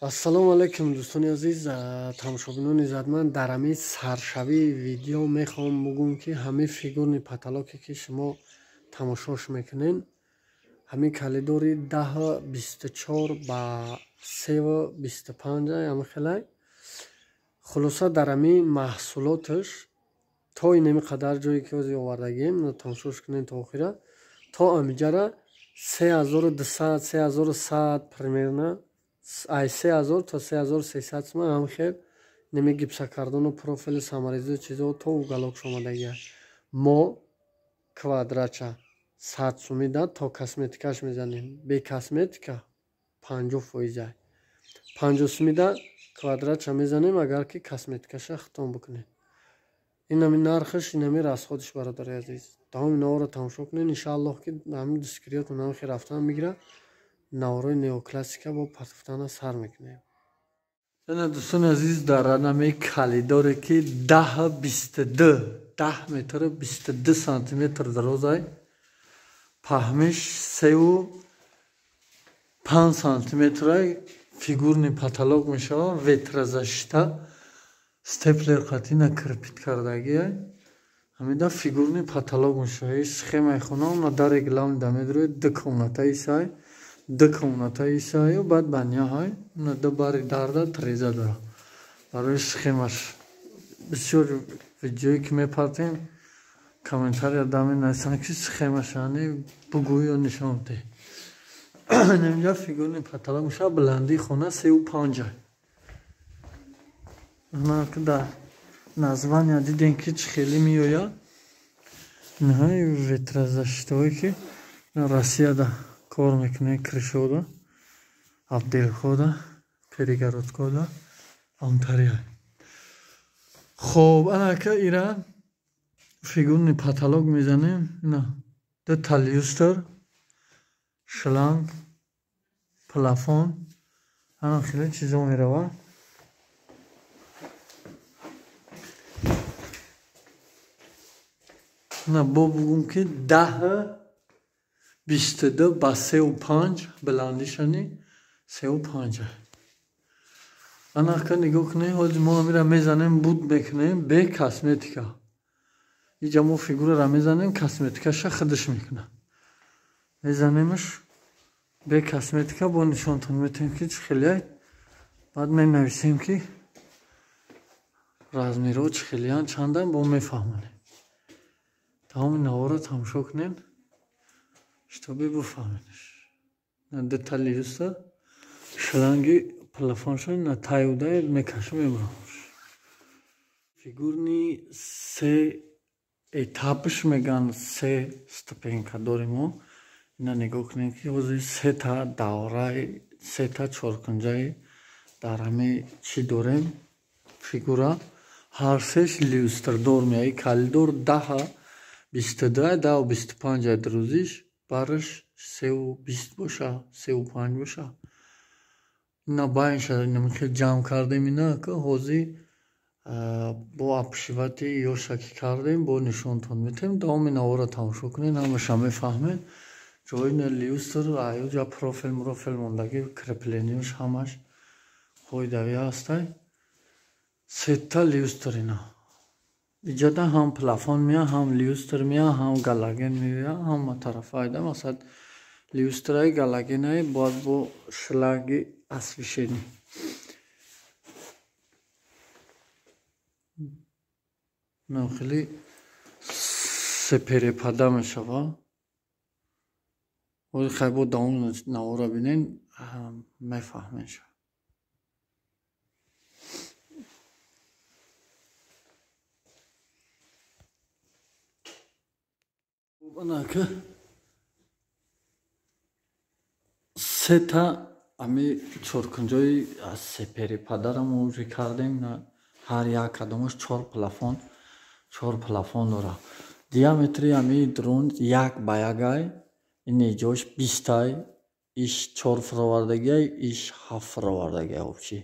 ассалому алайкум дӯстони азиз, тамошобинони иззатманд. Дар ҳамин саршавии видео мехоҳам бигӯям ки ҳамин фигурни паталоке ки шумо тамошош мекунед, ҳамин калидори 10-24 ба 3-25 ҳамин хелай. хулоса дар ҳамин маҳсулоташ то инами қадар ҷое ки ҳозир овардагием, тамошош кунед то охира. То амиҷара 3200-3100 примерно 3000 то 3300 сомон ҳамхел неми гипсокартону профили самарезу чизо то уголок омадагия. Мо квадрача 100 сомӣ да то косметикаш мезанем. Бе косметика 50%. 50 сомӣ да квадрача мезанем агар ки косметикаша хитом бикунем. инами нархаш, инами расходиш, бародари азиз. Тамоми навора тамошо кунед. иншааллоҳ ки ҳамин дискриёту навхи рафтан мегира. наврои неоклассика бо патфтана сар мекунем. Яна дӯстони азиз, дар анами калидоре ки 10 метр 22 сантиметр дарозай, паҳмиш 3-5 сантиметрай фигурни паталок мешавад. ветразашта степлер қатина кирпит кардагия. ҳамида фигурни паталок мешавад. схемаи хунам на дар реглам дамедрои 2 комнатаи сай. 2 комнатаи саю баъд баняҳай на 2 бари дарда треза дора. Барои схемаш бисёр видеое ки мепартем комментария даме нависанд ки схемашани бугӯ ё нишон де. инҷа фигурни паталок мешавад. бландии хона 3-5. ки дар названия дидем ки чӣ хеле меояд. инҳои ветразаштаое ки россияда кор мекунем. кришода, абделхода, перегородкода, антария. хоб анака ира фигурни паталок мезанем. ина дута люстр, шланг, плафон, ана хеле чизо меравад. ина бо бугум ки 10-22 ба 3-5 бландишани 3-5. анака нигоҳ кунед. ҳозир мо амира мезанем, буд мекунем бе косметика. инҷа мо фигурара мезанем, косметикаша худаш мекуна. мезанемаш бе косметика. бо нишонтон метем ки чӣ хеле. баъд менависем ки размерҳо чӣ хелеянд, чандам бо мефаҳмонем. тамоми навора тамошо кунед, чтобы буфаҳмедш. на детали юста шланги плафонша на таюдай мекашем имрош. фигурни 3 этапш меган, 3 ступенка дорем мо. ина нигоҳ кунем ки ҳозир 3 та давраи 3 та чоркунҷаи дар ҳами чӣ дорем фигура. ҳар сеш люстрдор меаи калидор 10-22, 10-25 друзиш бараш 3-20 боша, 3-5 боша. ина байнша намихел ҷамъ кардем. ина ка ҳозир бо апшивати ёша ки кардем бо нишонтон метем. давоми навора тамошо кунед, ҳамаша мефаҳмед. ҷои на люстр аюҷа профил мондаги креплениёш ҳамаш қоидави ҳастай. 3 та люстр ина. иҷада ҳам плафон мея, ҳам люстр мея, ҳам галаген мея, ҳама тарафа айда. масалан люстраи галагенаи бояд бо шлаги освещени. нахели сеперепада мешавад. ҳозир хай бо давоми навора бинен мефаҳмед. анака 3 та ами чоркунҷои сеперепадара мо уҷи кардем. ҳар як кадомаш 4 плафон дора. диаметри ами дрон 1 ба 1ай. ин иҷош 20ай. иш 4 фировардагиай, иш 7 фировардагиай обчи.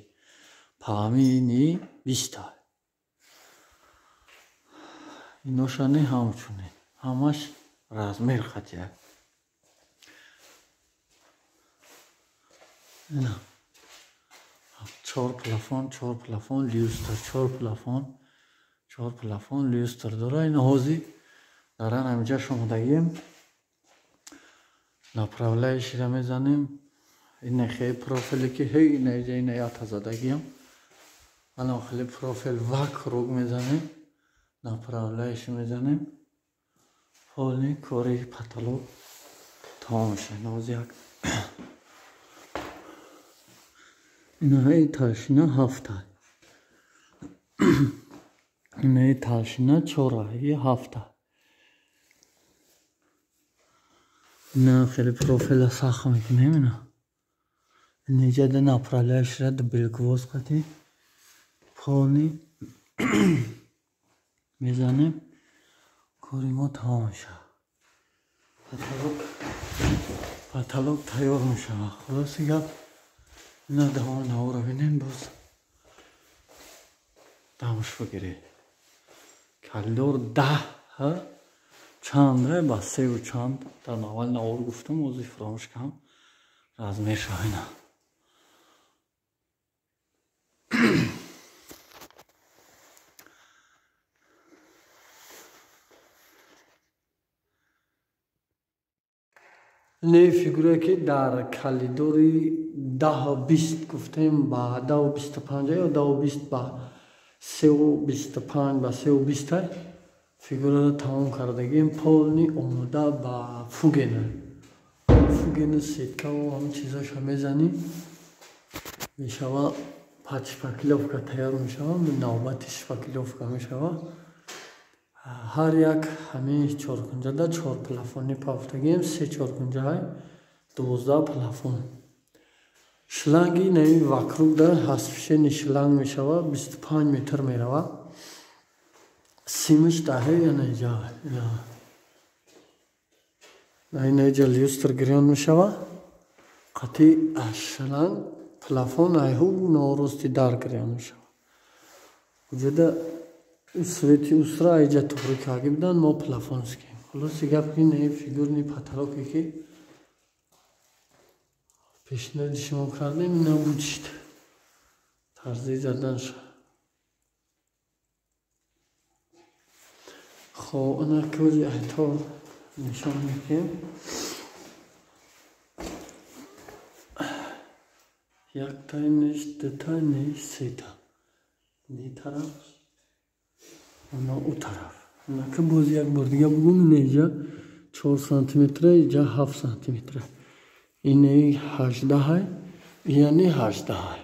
паҳми ини 20ай. иношани ҳамчунин. ҳамаш размер қатия. 4 плафон люстр, 4 плафон люстр дора. Ин ҳози даран ҳамҷа шомодагим направляющиро мезанем. Ин хеле профиле ки ҳей наҷа ин ята задагиам. Алан хеле профил вак руг мезанем. Направляющий мезанем. Полный кори потолок тамом мешавад. Ҳози як инаҳои толщина 7. инаҳои толщина 4, 7. ина хеле профила сахт мекунем. ина неҷа да направляющиро да белгвоз қати полный мезанем. кори мо тамом мешавад. потолок тайёр мешавад. хулоси гап ина давом навора бинем. боз дамш бигиред. калидор 10 чанд ба 3 чанд дар аввал навор гуфтам, ҳозир фаромӯш кардам. размер шавина. не фигуре ки дар калидори 10-20 гуфтем ба 10-25 ё 10-20 ба 3-25 ба 3-20 фигураро тамом кардагим. полный омода ба фугена. фугена сеткаву ҳамин чизаша мезанем. мешавад 5 шпаклёвка тайёр мешавад. навбати шпаклёвка мешавад. ҳар як ҳамин чоркунҷада 4 плафони пафтагим. 3 чоркунҷаҳай 12 плафон. шланги наи вакрук дар ҳасфишени шланг мешавад. 25 метр меравад. симиш таҳе янаҷа наинаҷа люстр гирён мешавад. қати шланг плафон айҳу норусти дар гирён мешавад. уҷуда свети усра айҷа туғри карги будан мо плафон скем. хулоси гап ки наи фигурни потолоке ки пешниҳоди шумо кардем ина будшид тарзи задан шуд. хоб ина кӯзи айто нишон мекем. якта ниш, дута ниш, сета. ни тараф ана у тараф. ина ки боз як бор дига бугум неҷа 4 сантиметр, иҷа 7 сантиметр. инаи 18, яъни 18.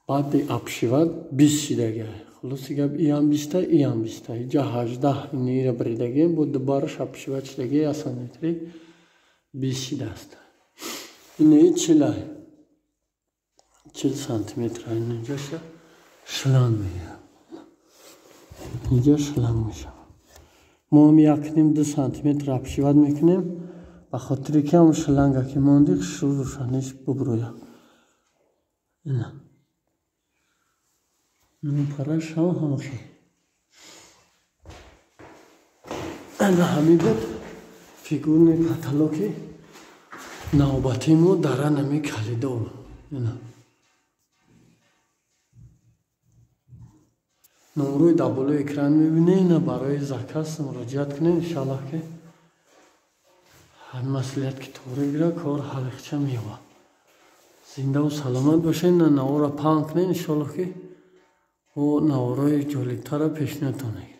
баъди абшивад 20 шидагия. хулоси гап иам 20, иам 20. иҷа 18 инира бридагем бо дубараш абшивад шидагия 1 сантиметри 20 шидааст. инаи 40 сантиметр. инҷаша шланг мегирам. инҷа шланг мешавад. мо ҳам 1-2 сантиметр абшивад мекунем. ба хотире ки ҳам шланга ки монди рӯшаниш бубурӯяд. ина параш ҳам ҳамхи. ана ҳамин буд фигурни потолоки навбати мо дар ҳамин калидор. ина номрӯи дар болои экран мебинед. ина барои заказ муроҷиат кунед. иншаллоҳ ки ҳамин масъулият ки тоғри гира кор ҳалиқча меёбад. зиндаву саломат бошед. ина навора паҳн кунед. иншаллоҳ ки мо навораи ҷолибтара пешниҳодтон мегирад.